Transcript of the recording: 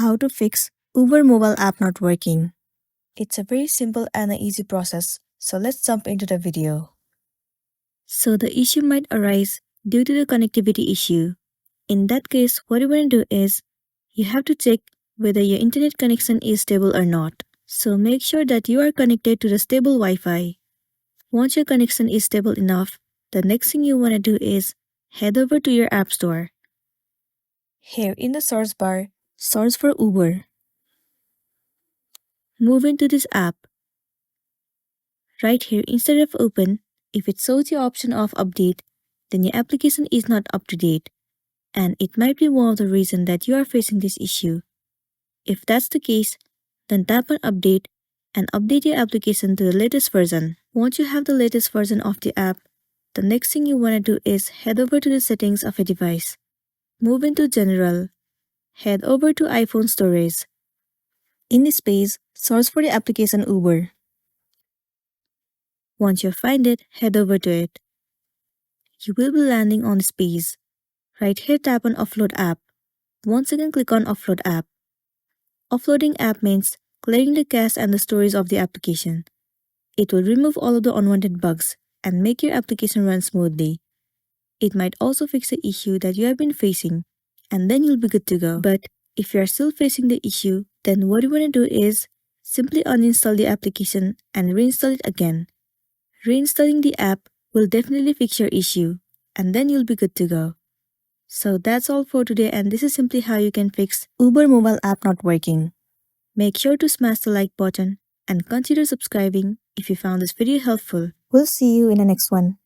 How to fix Uber mobile app not working. It's a very simple and an easy process, so let's jump into the video. So the issue might arise due to the connectivity issue. In that case, what you want to do is, you have to check whether your internet connection is stable or not. So make sure that you are connected to the stable Wi-Fi. Once your connection is stable enough, the next thing you want to do is head over to your app store. Here in the source bar, search for Uber. Move into this app. Right here, instead of open, if it shows the option of update, then your application is not up to date, and it might be one of the reasons that you are facing this issue. If that's the case, then tap on update and update your application to the latest version. Once you have the latest version of the app, the next thing you want to do is head over to the settings of a device. Move into General. Head over to iPhone Storage. In this page, search for the application Uber. Once you find it, head over to it. You will be landing on this page. Right here, tap on Offload App. Once again, click on Offload App. Offloading app means clearing the cache and the storage of the application. It will remove all of the unwanted bugs and make your application run smoothly. It might also fix the issue that you have been facing, and then you'll be good to go. But if you are still facing the issue, then what you want to do is simply uninstall the application and reinstall it again. Reinstalling the app will definitely fix your issue, and then you'll be good to go. So that's all for today, and this is simply how you can fix Uber mobile app not working. Make sure to smash the like button and consider subscribing if you found this video helpful. We'll see you in the next one.